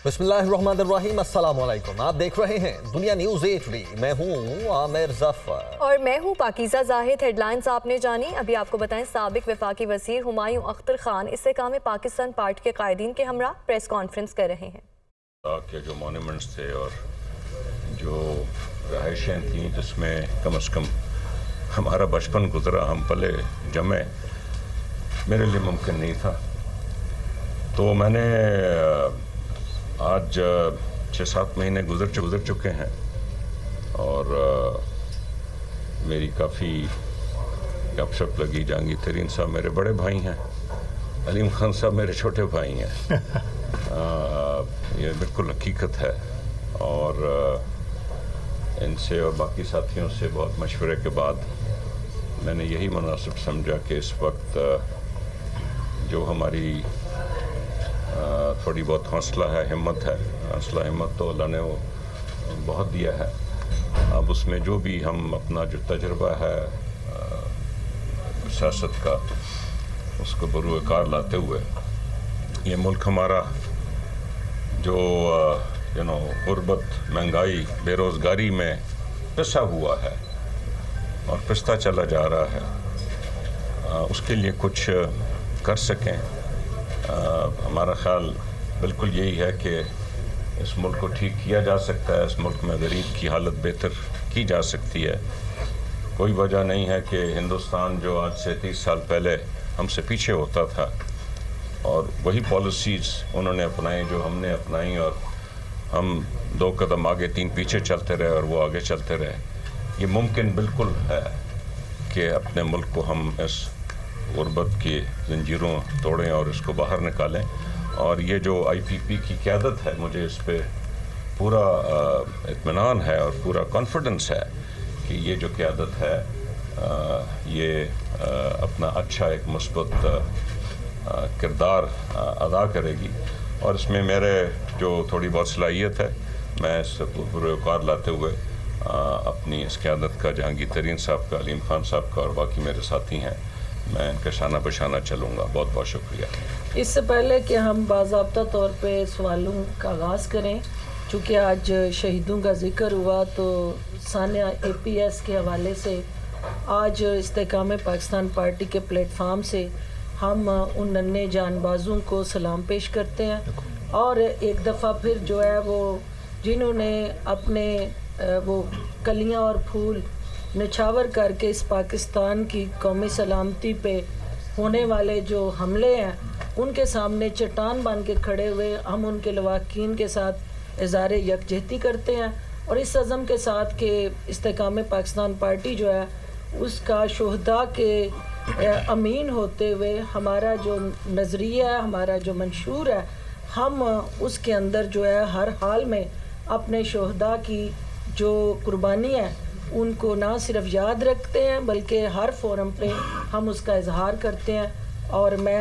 بسم اللہ الرحمن الرحیم، السلام علیکم۔ آپ دیکھ رہے ہیں دنیا نیوز HD۔ میں ہوں عامر ظفر اور میں ہوں پاکیزہ زاہد۔ ہیڈ لائنز آپ نے جانی، ابھی آپ کو بتائیں سابق وفاقی وزیر ہمایوں اختر خان استحکام پاکستان پارٹی کے قائدین کے ہمراہ پریس کانفرنس کر رہے ہیں۔ کے جو مونومنٹس تھے اور جو رہائشیں تھیں جس میں کم از کم ہمارا بچپن گزرا، ہم پلے جمے، میرے لیے ممکن نہیں تھا۔ تو میں نے آج 6-7 مہینے گزر چکے ہیں اور میری کافی گپ شپ لگی۔ جہانگیر ترین صاحب میرے بڑے بھائی ہیں، علیم خان صاحب میرے چھوٹے بھائی ہیں، یہ بالکل حقیقت ہے۔ اور ان سے اور باقی ساتھیوں سے بہت مشورے کے بعد میں نے یہی مناسب سمجھا کہ اس وقت جو ہماری تھوڑی بہت حوصلہ ہے، ہمت ہے، حوصلہ ہمت تو اللہ نے بہت دیا ہے، اب اس میں جو بھی ہم اپنا جو تجربہ ہے سیاست کا اس کو بروئے کار لاتے ہوئے، یہ ملک ہمارا جو غربت، مہنگائی، بے روزگاری میں پسا ہوا ہے اور پستا چلا جا رہا ہے، اس کے لیے کچھ کر سکیں۔ ہمارا خیال بالکل یہی ہے کہ اس ملک کو ٹھیک کیا جا سکتا ہے، اس ملک میں غریب کی حالت بہتر کی جا سکتی ہے۔ کوئی وجہ نہیں ہے کہ ہندوستان جو آج سے 30 سال پہلے ہم سے پیچھے ہوتا تھا اور وہی پالیسیز انہوں نے اپنائی جو ہم نے اپنائی، اور ہم 2 قدم آگے 3 پیچھے چلتے رہے اور وہ آگے چلتے رہے۔ یہ ممکن بالکل ہے کہ اپنے ملک کو ہم اس غربت کی زنجیروں توڑیں اور اس کو باہر نکالیں، اور یہ جو IPP کی قیادت ہے، مجھے اس پہ پورا اطمینان ہے اور پورا کانفیڈنس ہے کہ یہ جو قیادت ہے یہ اپنا اچھا ایک مثبت کردار ادا کرے گی، اور اس میں میرے جو تھوڑی بہت صلاحیت ہے میں اس پورے کار لاتے ہوئے اپنی اس قیادت کا، جہانگیر ترین صاحب کا، علیم خان صاحب کا اور باقی میرے ساتھی ہیں، میں ان کا شانہ بشانہ چلوں گا۔ بہت بہت شکریہ۔ اس سے پہلے کہ ہم باضابطہ طور پہ سوالوں کا آغاز کریں، چونکہ آج شہیدوں کا ذکر ہوا، تو ثانیہ APS کے حوالے سے آج استحکام پاکستان پارٹی کے پلیٹ فارم سے ہم ان ننھے جان بازوں کو سلام پیش کرتے ہیں، اور ایک دفعہ پھر جو ہے وہ جنہوں نے اپنے وہ کلیاں اور پھول نچھاور کر کے اس پاکستان کی قومی سلامتی پہ ہونے والے جو حملے ہیں ان کے سامنے چٹان بن کے کھڑے ہوئے، ہم ان کے لواحقین کے ساتھ اظہار یکجہتی کرتے ہیں، اور اس عزم کے ساتھ کہ استحکام پاکستان پارٹی جو ہے اس کا شہداء کے امین ہوتے ہوئے ہمارا جو نظریہ ہے، ہمارا جو منشور ہے، ہم اس کے اندر جو ہے ہر حال میں اپنے شہداء کی جو قربانی ہے ان کو نہ صرف یاد رکھتے ہیں بلکہ ہر فورم پہ ہم اس کا اظہار کرتے ہیں۔ اور میں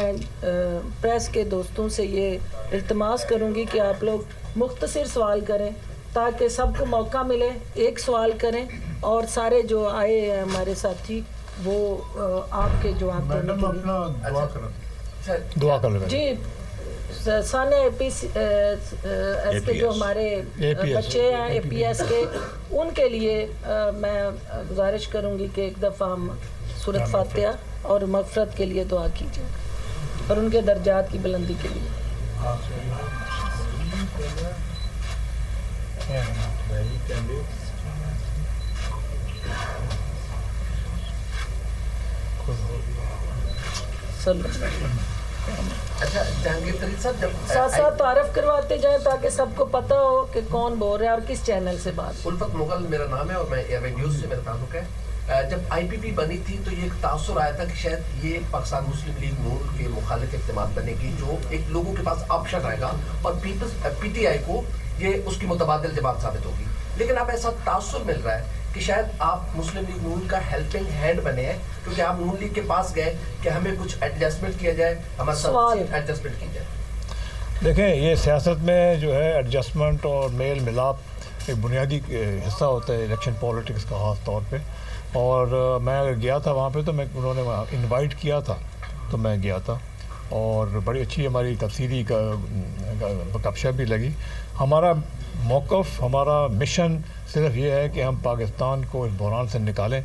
پریس کے دوستوں سے یہ التماس کروں گی کہ آپ لوگ مختصر سوال کریں تاکہ سب کو موقع ملے، ایک سوال کریں اور سارے جو آئے ہیں ہمارے ساتھی وہ آپ کے جواب دینے کے لیے دعا کر لیں۔ جی ثانیہ APS کے جو ہمارے بچے ہیں APS کے، ان کے لیے میں گزارش کروں گی کہ ایک دفعہ ہم سورۃ فاتحہ اور مغفرت کے لیے دعا کیجیے اور ان کے درجات کی بلندی کے لیے۔ اچھا جہانگیر ترین صاحب، جب ساتھ ساتھ تعارف کرواتے جائیں تاکہ سب کو پتہ ہو کہ کون بول رہا ہے اور کس چینل سے بات۔ الفت مغل میرا نام ہے اور میں ایئر نیوز سے میرا تعلق ہے۔ جب IPP بنی تھی تو یہ ایک تاثر آیا تھا کہ شاید یہ پاکستان مسلم لیگ نون کے مخالف اقدامات بنے گی، جو ایک لوگوں کے پاس آپشن آئے گا اور PTI کو یہ اس کی متبادل جماعت ثابت ہوگی، لیکن اب ایسا تاثر مل رہا ہے کہ شاید آپ مسلم لیگ نون کا ہیلپنگ ہینڈ بنے ہیں، کیونکہ آپ نون لیگ کے پاس گئے کہ ہمیں کچھ ایڈجسٹمنٹ کیا جائے، ہمارے ساتھ ایڈجسٹمنٹ کی جائے۔ دیکھیں، یہ سیاست میں جو ہے ایڈجسٹمنٹ اور میل ملاپ ایک بنیادی حصہ ہوتا ہے الیکشن پولیٹکس کا خاص طور پہ، اور میں گیا تھا وہاں پہ تو انہوں نے انوائٹ کیا تھا تو میں گیا تھا، اور بڑی اچھی ہماری تفصیلی گپ شپ بھی لگی. ہمارا موقف، ہمارا مشن صرف یہ ہے کہ ہم پاکستان کو اس بحران سے نکالیں،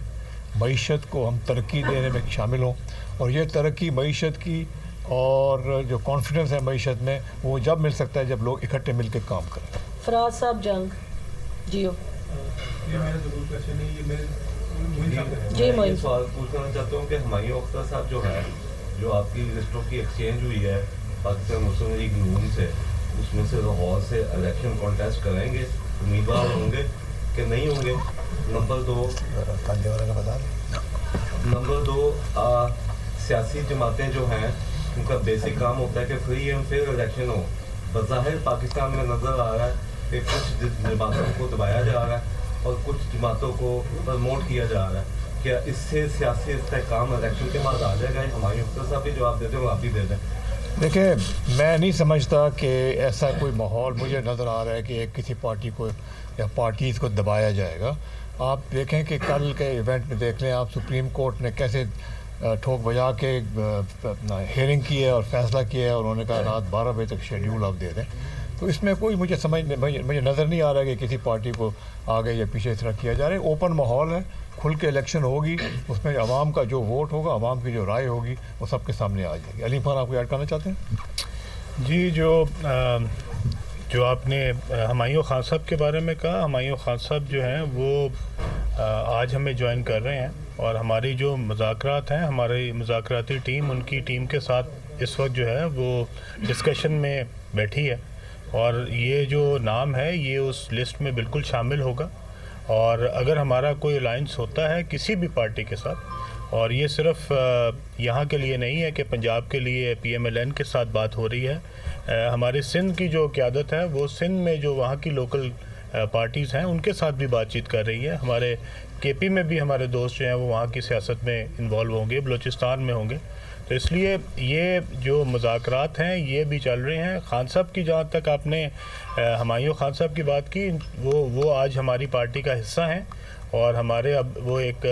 معیشت کو ہم ترقی دینے میں شامل ہوں، اور یہ ترقی معیشت کی اور جو کانفیڈنس ہے معیشت میں وہ جب مل سکتا ہے جب لوگ اکٹھے مل کے کام کریں. فراز صاحب جنگ جی جی میں سوال پوچھنا چاہتا ہوں کہ ہمایوں اختر صاحب جو ہے، جو آپ کی لسٹوں کی ایکسچینج ہوئی ہے پاکستان مسلم لیگ نون سے، اس میں سے لاہور سے الیکشن کانٹیسٹ کریں گے، امیدوار ہوں گے کہ نہیں ہوں گے؟ نمبر دو سیاسی جماعتیں جو ہیں ان کا بیسک کام ہوتا ہے کہ فری اینڈ فیئر الیکشن ہو. بظاہر پاکستان میں نظر آ رہا ہے کہ کچھ جماعتوں کو دبایا جا رہا ہے اور کچھ جماعتوں کو پرموٹ کیا جا رہا ہے. کیا اس سے سیاسی استحکام الیکشن کے بعد آ جائے گا؟ ہمایوں اختر صاحب بھی جواب دیتے ہیں، آپ بھی دے دیں. دیکھیں، میں نہیں سمجھتا کہ ایسا کوئی ماحول مجھے نظر آ رہا ہے کہ کسی پارٹی کو یا پارٹیز کو دبایا جائے گا. آپ دیکھیں کہ کل کے ایونٹ میں دیکھ لیں آپ، سپریم کورٹ نے کیسے ٹھوک بجا کے ہیئرنگ کی ہے اور فیصلہ کیا ہے، اور انہوں نے کہا رات 12 بجے تک شیڈیول آپ دے دیں. تو اس میں کوئی مجھے نظر نہیں آ رہا ہے کہ کسی پارٹی کو آگے یا پیچھے اس طرح کیا جا رہا ہے. اوپن ماحول ہے، کھل کے الیکشن ہوگی، اس میں عوام کا جو ووٹ ہوگا، عوام کی جو رائے ہوگی وہ سب کے سامنے آ جائے گی. علیم خان، آپ کو ایڈ کرنا چاہتے ہیں؟ جی، جو آپ نے ہمایوں خان صاحب کے بارے میں کہا، ہمایوں خان صاحب جو ہیں وہ آج ہمیں جوائن کر رہے ہیں، اور ہماری جو مذاکرات ہیں، ہماری مذاکراتی ٹیم ان کی ٹیم کے ساتھ اس وقت جو ہے وہ ڈسکشن میں بیٹھی ہے، اور یہ جو نام ہے یہ اس لسٹ میں بالکل شامل ہوگا. اور اگر ہمارا کوئی الائنس ہوتا ہے کسی بھی پارٹی کے ساتھ، اور یہ صرف یہاں کے لیے نہیں ہے کہ پنجاب کے لیے PMLN کے ساتھ بات ہو رہی ہے، ہماری سندھ کی جو قیادت ہے وہ سندھ میں جو وہاں کی لوکل پارٹیز ہیں ان کے ساتھ بھی بات چیت کر رہی ہے. ہمارے KP میں بھی ہمارے دوست جو ہیں وہ وہاں کی سیاست میں انوالو ہوں گے، بلوچستان میں ہوں گے. تو اس لیے یہ جو مذاکرات ہیں یہ بھی چل رہے ہیں. خان صاحب کی جہاں تک آپ نے ہمایوں خان صاحب کی بات کی، وہ آج ہماری پارٹی کا حصہ ہیں، اور ہمارے اب وہ ایک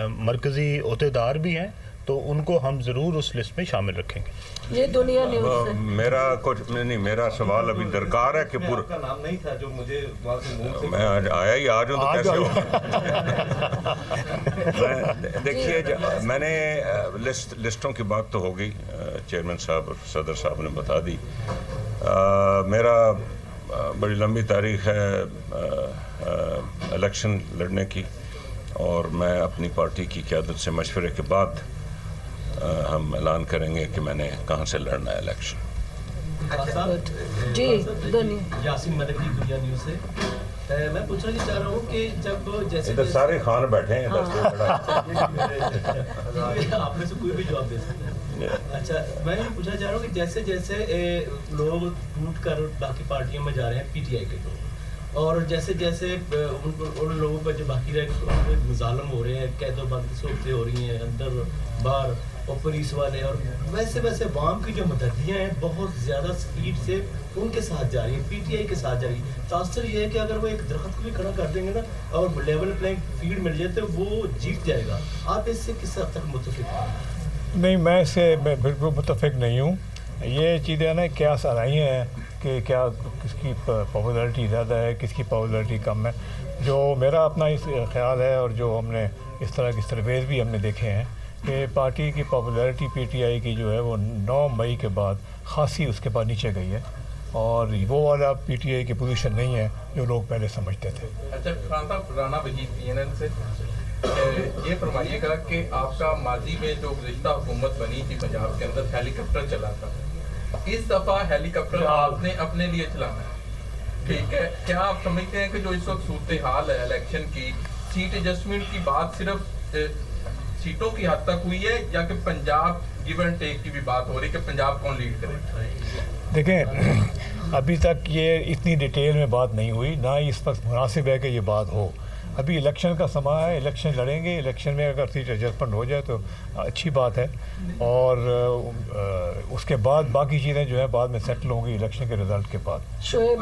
مرکزی عہدیدار بھی ہیں، تو ان کو ہم ضرور اس لسٹ میں شامل رکھیں گے. یہ دنیا نیوز سے میرا کچھ نہیں، میرا سوال ابھی درکار ہے کہ آپ کا نام نہیں تھا جو مجھے وہاں سے منہ سے میں آیا ہی آ جاؤں تو کیسے ہو. دیکھیے، میں نے لسٹوں کی بات تو ہو گئی، چیئرمین صاحب اور صدر صاحب نے بتا دی. میرا بڑی لمبی تاریخ ہے الیکشن لڑنے کی، اور میں اپنی پارٹی کی قیادت سے مشورے کے بعد ہم اعلان کریں گے کہ میں نے کہاں سے لڑنا ہے الیکشن. جی دنیا یاسین ملک جی، دنیا نیوز سے. میں پوچھنا چاہ رہا ہوں کہ جب جیسے ادھر سارے خان بیٹھے ہیں، آپ میں سے کوئی بھی جواب دے سکتے ہیں. اچھا، میں یہ پوچھنا چاہ رہا ہوں کہ جیسے جیسے لوگ ٹوٹ کر باقی پارٹیوں میں جا رہے ہیں، PTI کے لوگ، اور جیسے جیسے ان لوگوں پر جو باقی رہ گئے ان پہ مظالم ہو رہے ہیں، قید و بند کی صورتیں ہو رہی ہیں اندر باہر، اور پولیس والے، اور ویسے عوام کی جو مددیاں ہیں بہت زیادہ سپیڈ سے ان کے ساتھ جا رہی ہیں، PTI کے ساتھ جا رہی ہے. تاثر یہ ہے کہ اگر وہ ایک درخت کو بھی کھڑا کر دیں گے نا اور لیول پلینگ فیلڈ مل جائے تو وہ جیت جائے گا. آپ اس سے کس حد تک متفق ہیں؟ نہیں، میں اس سے بالکل متفق نہیں ہوں. یہ چیزیں نا کیا سرائیاں ہیں کہ کیا کس کی پاپولرٹی زیادہ ہے، کس کی پاپولرٹی کم ہے. جو میرا اپنا اس خیال ہے، اور جو ہم نے اس طرح کی سرویز بھی ہم نے دیکھے ہیں، کہ پارٹی کی پاپولرٹی PTI کی جو ہے وہ 9 مئی کے بعد خاصی اس کے بعد نیچے گئی ہے، اور وہ والا PTI کی پوزیشن نہیں ہے جو لوگ پہلے سمجھتے تھے. اچھا خان صاحب، رانا وجید CNN سے یہ فرمائیے گا کہ آپ کا ماضی میں جو گزشتہ حکومت بنی تھی پنجاب کے اندر ہیلی کاپٹر چلا تھا، اس دفعہ ہیلی کاپٹر آپ نے اپنے لیے چلانا ہے، ٹھیک ہے؟ کیا آپ سمجھتے ہیں کہ جو اس وقت صورتحال ہے الیکشن کی، سیٹ ایڈجسٹمنٹ کی بات صرف سیٹوں کی حد تک ہوئی ہے، یا کہ پنجاب گیو اینڈ ٹیک کی بھی بات ہو رہی ہے کہ پنجاب کون لیڈ کرے؟ دیکھیں، ابھی تک یہ اتنی ڈیٹیل میں بات نہیں ہوئی، نہ ہی اس وقت مناسب ہے کہ یہ بات ہو. ابھی الیکشن کا سماں ہے، الیکشن لڑیں گے، الیکشن میں اگر سیٹ ایڈجسٹمنٹ ہو جائے تو اچھی بات ہے، اور اس کے بعد باقی چیزیں جو ہے بعد میں سیٹل ہوں گی الیکشن کے رزلٹ کے بعد. شعیب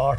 8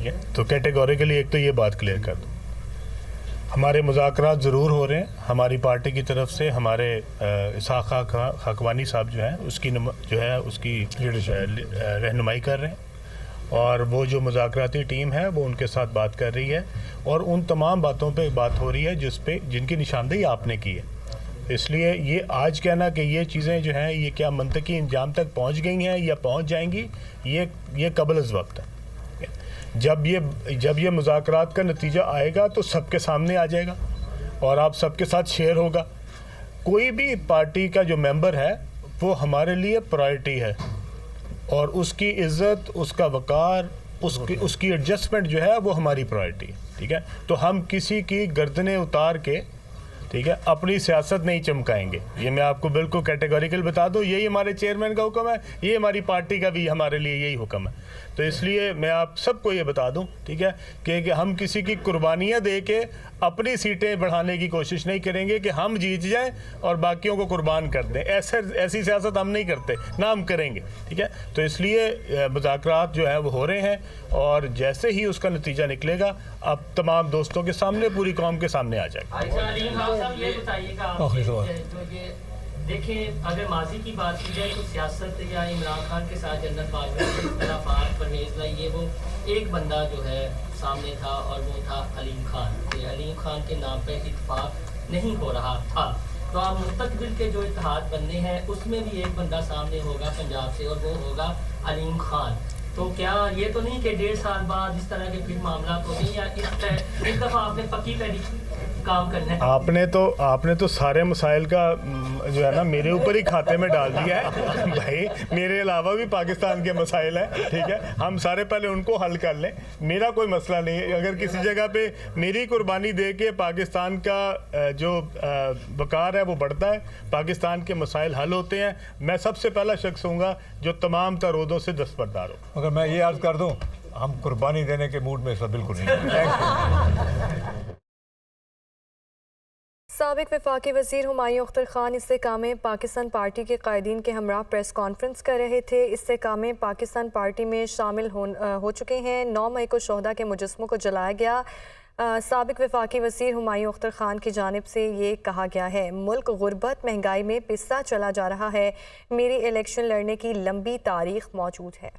ٹھیک ہے. تو کیٹیگوریکلی ایک تو یہ بات کلیئر کر دوں, ہمارے مذاکرات ضرور ہو رہے ہیں. ہماری پارٹی کی طرف سے ہمارے اسحاق حقوانی صاحب جو ہیں اس کی رہنمائی کر رہے ہیں, اور وہ جو مذاکراتی ٹیم ہے وہ ان کے ساتھ بات کر رہی ہے, اور ان تمام باتوں پہ بات ہو رہی ہے جن کی نشاندہی آپ نے کی ہے. اس لیے یہ آج کہنا کہ یہ چیزیں جو ہیں یہ کیا منطقی انجام تک پہنچ گئی ہیں یا پہنچ جائیں گی, یہ قبل از وقت ہے. جب یہ مذاکرات کا نتیجہ آئے گا تو سب کے سامنے آ جائے گا اور آپ سب کے ساتھ شیئر ہوگا. کوئی بھی پارٹی کا جو ممبر ہے وہ ہمارے لیے پرائرٹی ہے, اور اس کی عزت, اس کا وقار, اس کی ایڈجسٹمنٹ جو ہے وہ ہماری پرائرٹی ہے. ٹھیک ہے, تو ہم کسی کی گردنیں اتار کے ٹھیک ہے اپنی سیاست نہیں چمکائیں گے. یہ میں آپ کو بالکل کیٹیگوریکل بتا دوں, یہی ہمارے چیئرمین کا حکم ہے, یہ ہماری پارٹی کا بھی ہمارے لیے یہی حکم ہے. تو اس لیے میں آپ سب کو یہ بتا دوں ٹھیک ہے کہ ہم کسی کی قربانیاں دے کے اپنی سیٹیں بڑھانے کی کوشش نہیں کریں گے کہ ہم جیت جائیں اور باقیوں کو قربان کر دیں. ایسی سیاست ہم نہیں کرتے, نہ ہم کریں گے. ٹھیک ہے, تو اس لیے مذاکرات جو ہیں وہ ہو رہے ہیں, اور جیسے ہی اس کا نتیجہ نکلے گا اب تمام دوستوں کے سامنے, پوری قوم کے سامنے آ جائے گا. یہ بتائیے گا دیکھیں, اگر ماضی کی بات کی جائے تو سیاست یا عمران خان کے ساتھ جنرل باجوہ اختلافات, پرویز لائی, یہ وہ ایک بندہ جو ہے سامنے تھا اور وہ تھا علیم خان. علیم خان کے نام پہ اتفاق نہیں ہو رہا تھا, تو آپ مستقبل کے جو اتحاد بننے ہیں اس میں بھی ایک بندہ سامنے ہوگا پنجاب سے, اور وہ ہوگا علیم خان. تو کیا یہ تو نہیں کہ 1.5 سال بعد اس طرح کے پھر معاملات ہوتے ہیں, یا اس دفعہ آپ نے پکی پیڑی کام کرنا ہے؟ آپ نے تو سارے مسائل کا جو ہے نا میرے اوپر ہی کھاتے میں ڈال دیا ہے. بھائی میرے علاوہ بھی پاکستان کے مسائل ہیں, ٹھیک ہے, ہم سارے پہلے ان کو حل کر لیں. میرا کوئی مسئلہ نہیں ہے, اگر کسی جگہ پہ میری قربانی دے کے پاکستان کا جو وقار ہے وہ بڑھتا ہے, پاکستان کے مسائل حل ہوتے ہیں, میں سب سے پہلا شخص ہوں گا جو تمام تر عہدوں سے دستبردار ہو. مگر میں یہ عرض کر دوں, ہم قربانی دینے کے موڈ میں اس وقت بالکل نہیں. سابق وفاقی وزیر ہمایوں اختر خان استحکام پاکستان پارٹی کے قائدین کے ہمراہ پریس کانفرنس کر رہے تھے. استحکام پاکستان پارٹی میں شامل ہو چکے ہیں. 9 مئی کو شہداء کے مجسموں کو جلایا گیا. سابق وفاقی وزیر ہمایوں اختر خان کی جانب سے یہ کہا گیا ہے, ملک غربت, مہنگائی میں پستا چلا جا رہا ہے, میری الیکشن لڑنے کی لمبی تاریخ موجود ہے.